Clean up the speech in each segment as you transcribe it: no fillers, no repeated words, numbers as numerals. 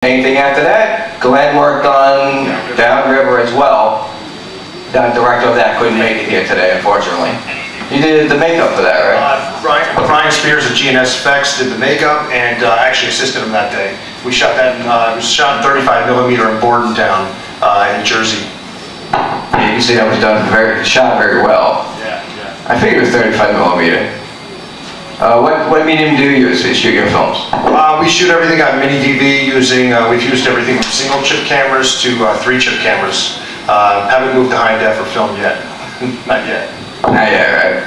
Anything after that? Glenn worked on Downriver as well. The director of that couldn't make it here today, unfortunately. You did the makeup for that, right? Brian Spears of GNS Effects did the makeup and actually assisted him that day. We shot that in, it was shot in 35mm in Bordentown, in Jersey. Yeah, you see that was shot very well. Yeah. I figured it was 35mm. What medium do you use to shoot your films? We shoot everything on mini DV using, we've used everything from single chip cameras to 3-chip cameras. Haven't moved to high def or film yet. Not yet. Not yet, right?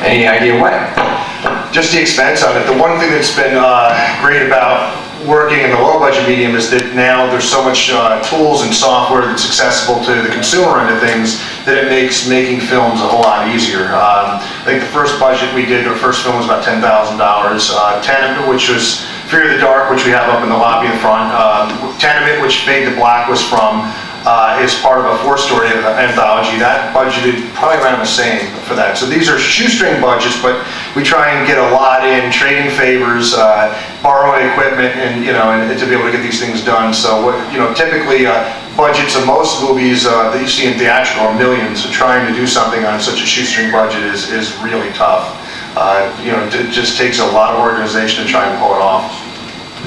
Any idea when? Just the expense of it. The one thing that's been great about working in the low budget medium is that now there's so much tools and software that's accessible to the consumer end of things that it makes making films a whole lot easier. I think the first budget we did, our first film was about $10,000. Tenement, which was Fear of the Dark, which we have up in the lobby in the front. Tenement, which Fade to Black was from, is part of a 4-story anthology. That budgeted probably around the same for that. So these are shoestring budgets, but we try and get a lot in, trading favors, borrowing equipment, and and to be able to get these things done. So typically budgets of most movies that you see in theatrical are millions. So trying to do something on such a shoestring budget is really tough. It just takes a lot of organization to try and pull it off.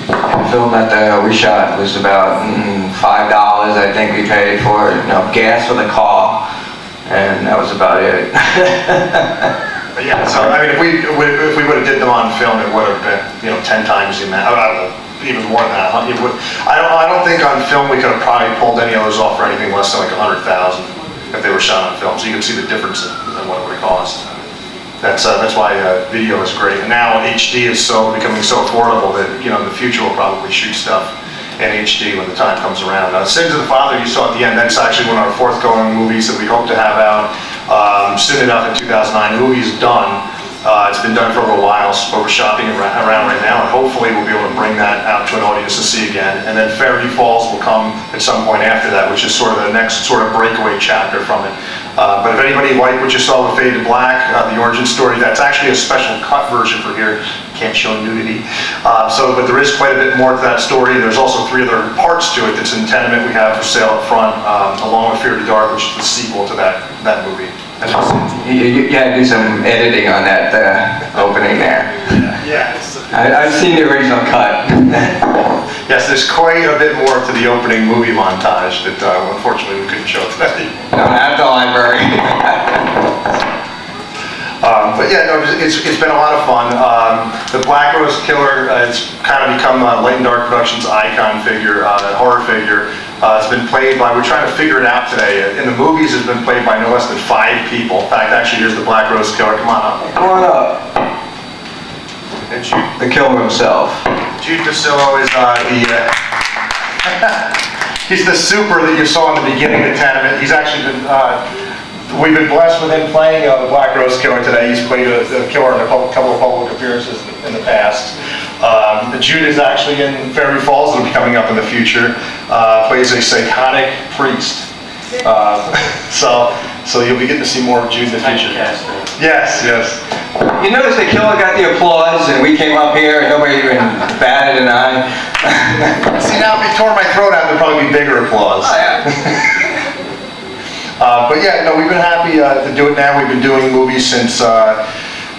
The film that we shot was about $5, I think we paid for it. Gas for the car, and that was about it. Yeah, so I mean, if we would have did them on film, it would have been 10 times the amount. I don't know, even more than that. I don't think on film we could have probably pulled any of those off for anything less than like 100,000 if they were shot on film. So you can see the difference in what it would have cost. That's why video is great. And now HD is becoming so affordable that in the future we'll probably shoot stuff in HD when the time comes around. Sins of the Father you saw at the end. That's actually one of our forthcoming movies that we hope to have out soon enough in 2009. The movie's done. It's been done for a little while, but we're shopping around right now, and hopefully we'll be able to bring that out to an audience to see again. And then Fairview Falls will come at some point after that, which is sort of the next sort of breakaway chapter from it. But if anybody liked what you saw with Fade to Black, the origin story, that's actually a special cut version for here. Can't show nudity. But there is quite a bit more to that story. There's also 3 other parts to it that's in Tenement we have for sale up front, along with Fear of the Dark, which is the sequel to that movie. You had to do some editing on that opening there. Yeah. I've seen the original cut. Yes, there's quite a bit more to the opening movie montage that unfortunately we couldn't show today. No, not at the library. But yeah, no, it's been a lot of fun. The Black Rose Killer, it's kind of become Light and Dark Productions' icon figure, horror figure. It's been played by, we're trying to figure it out today. In the movies, it's been played by no less than 5 people. In fact, actually, here's the Black Rose Killer. Come on up. Come on up. And Jude, The killer himself. Jude DeSillo is he's the super that you saw in the beginning of Tenement. He's actually been, we've been blessed with him playing the Black Rose Killer today. He's played a killer in a couple of public appearances in the past. Jude is actually in Fairview Falls, that'll be coming up in the future. Plays a psychotic priest. So you'll be getting to see more of Jude in the future. Yes. You notice the killer got the applause, and we came up here, and nobody even batted an eye. See, now if he tore my throat out, there'd probably be bigger applause. Oh, yeah. But yeah, no, we've been happy to do it now. We've been doing movies since,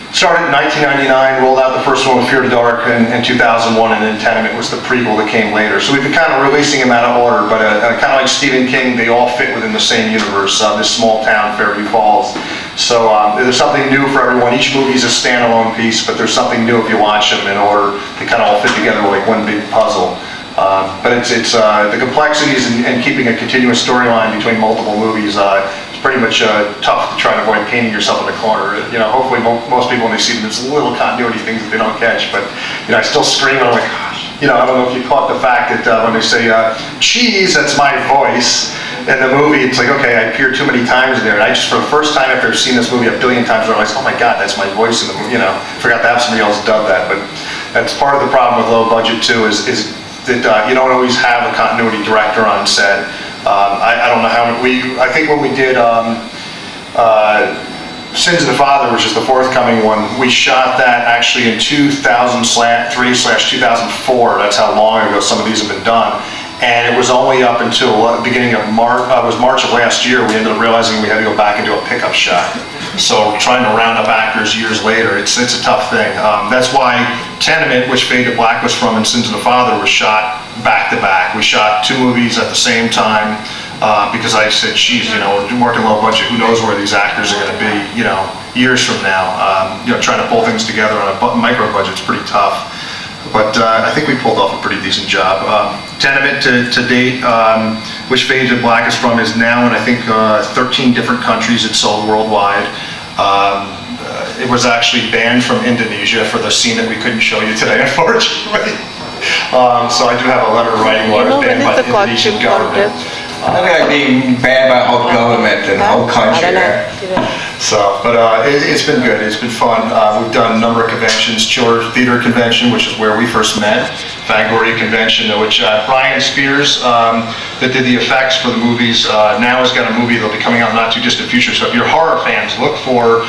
started in 1999, rolled out the first one with Fear of the Dark in 2001, and then Tenement was the prequel that came later. So we've been kind of releasing them out of order, but kind of like Stephen King, they all fit within the same universe, this small town, Fairview Falls. So there's something new for everyone. Each movie is a standalone piece, but there's something new if you watch them in order. They kind of all fit together like one big puzzle. But it's the complexities and keeping a continuous storyline between multiple movies. It's pretty much tough to try to avoid painting yourself in a corner. Hopefully most people when they see them, there's little continuity things that they don't catch. But I still scream and I'm like, gosh. I don't know if you caught the fact that when they say cheese, that's my voice. In the movie, it's like, okay, I appeared too many times there, and I just, for the first time after I've seen this movie 1 billion times, I realized, oh my God, that's my voice in the movie. Forgot to have somebody else dub that. But that's part of the problem with low budget too, is that you don't always have a continuity director on set. I don't know how I think when we did Sins of the Father, which is the forthcoming one, we shot that actually in 2003/2004. That's how long ago some of these have been done. And it was only up until the beginning of March, March of last year, we ended up realizing we had to go back and do a pickup shot. So trying to round up actors years later, it's a tough thing. That's why Tenement, which Fade to Black was from, and Sins of the Father was shot back to back. We shot 2 movies at the same time because I said, geez, we're working low budget. Who knows where these actors are going to be, years from now. Trying to pull things together on a micro budget is pretty tough. But I think we pulled off a pretty decent job. Tenement to date, which Fade to Black is from, is now in I think 13 different countries. It's sold worldwide. It was actually banned from Indonesia for the scene that we couldn't show you today, unfortunately. So I do have a letter writing where it was banned by the Indonesian government. I think I'd be banned by the whole government and the whole country. So, but it's been good. It's been fun. We've done a number of conventions. Children's Theater Convention, which is where we first met. Fangoria Convention, which Brian Spears, that did the effects for the movies, now has got a movie that'll be coming out in the not too distant future. So if you're horror fans, look for,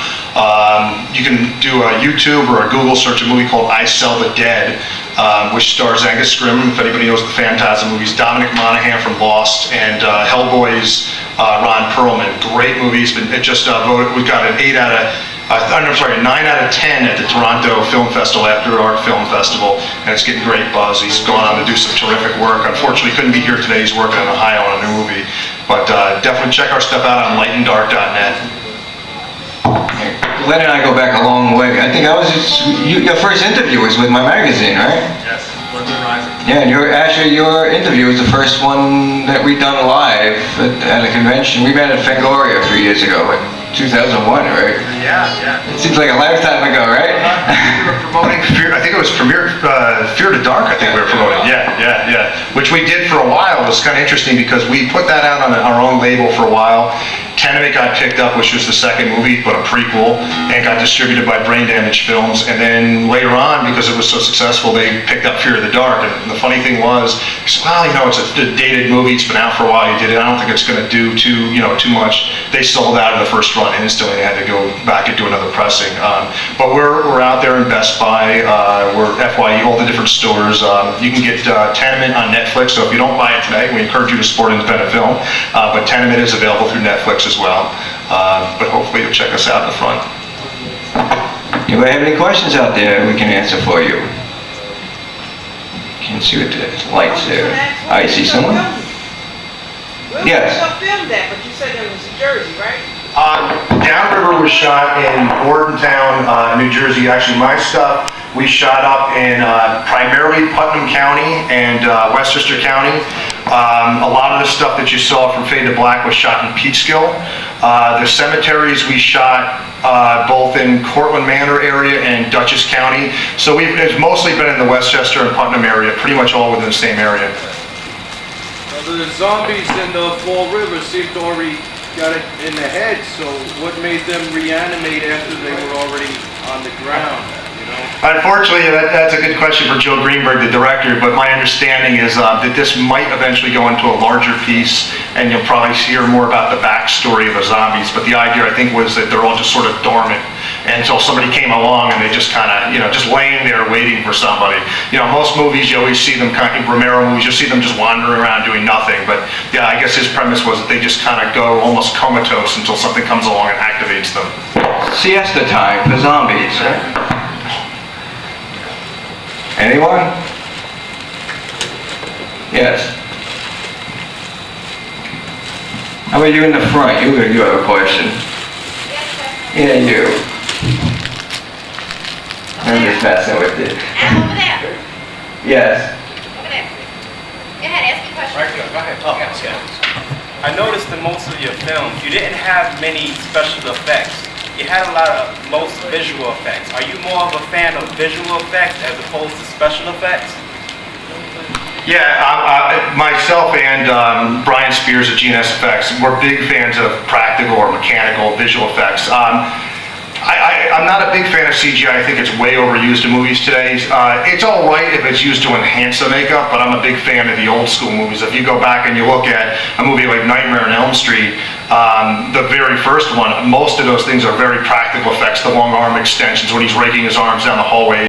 you can do a YouTube or a Google search, a movie called I Sell the Dead, which stars Angus Scrimm, if anybody knows the Phantasm movies, Dominic Monaghan from Lost, and Hellboy's Ron Perlman. Great movies. It just voted. We got an 9 out of 10 at the Toronto Film Festival, After Dark Film Festival, and it's getting great buzz. He's gone on to do some terrific work. Unfortunately, couldn't be here today. He's working in Ohio on a new movie. But definitely check our stuff out on lightanddark.net. Glenn and I go back a long way. I think your first interview was with my magazine, right? Yes, London Rising. Yeah, and your interview was the first one that we done live at a convention. We met at Fangoria a few years ago, like 2001, right? Yeah. It seems like a lifetime ago, right? We were promoting Fear, I think it was Fear to Dark, I think we were promoting. Yeah. Which we did for a while. It was kind of interesting because we put that out on our own label for a while. Tenement got picked up, which was the second movie, but a prequel, and got distributed by Brain Damage Films. And then later on, because it was so successful, they picked up Fear of the Dark. And the funny thing was, well, it's a dated movie. It's been out for a while. You did it. I don't think it's going to do too much. They sold out in the first run instantly. They had to go back and do another pressing. But we're out there in Best Buy. We're FYE, all the different stores. You can get Tenement on Netflix. So if you don't buy it today, we encourage you to support independent film. But Tenement is available through Netflix as well. But hopefully you'll check us out in the front. Anybody have any questions out there we can answer for you? Can't see what the lights there. I see someone. Yes. You filmed that, but you said it was in Jersey, right? Downriver was shot in Bordentown, New Jersey. Actually, my stuff we shot up in primarily Putnam County and Westchester County. A lot of the stuff that you saw from Fade to Black was shot in Peekskill. The cemeteries we shot both in Cortland Manor area and Dutchess County. So it's mostly been in the Westchester and Putnam area, pretty much all within the same area. The zombies in the Fall River seem to already got it in the head, so what made them reanimate after they were already on the ground? Unfortunately, that's a good question for Joe Greenberg, the director, but my understanding is that this might eventually go into a larger piece, and you'll probably hear more about the backstory of the zombies, but the idea, I think, was that they're all just sort of dormant until somebody came along and they just kind of, just laying there waiting for somebody. Most movies, you always see them, Romero movies, you see them just wandering around doing nothing, but yeah, I guess his premise was that they just kind of go almost comatose until something comes along and activates them. Siesta time for zombies, right? Anyone? Yes. How about you in the front? You have a question. Yeah, you. I'm just messing with you. And over there. Yes. Over there. Go ahead, ask me a question. Right, go ahead. Oh, yeah. I noticed in most of your films, you didn't have many special effects. You had a lot of most visual effects. Are you more of a fan of visual effects as opposed to special effects? Yeah, myself and Brian Spears at GNS Effects, we're big fans of practical or mechanical visual effects. I'm not a big fan of CGI. I think it's way overused in movies today. It's all right if it's used to enhance the makeup, but I'm a big fan of the old school movies. If you go back and you look at a movie like Nightmare on Elm Street, The very first one, most of those things are very practical effects, the long arm extensions when he's raking his arms down the hallway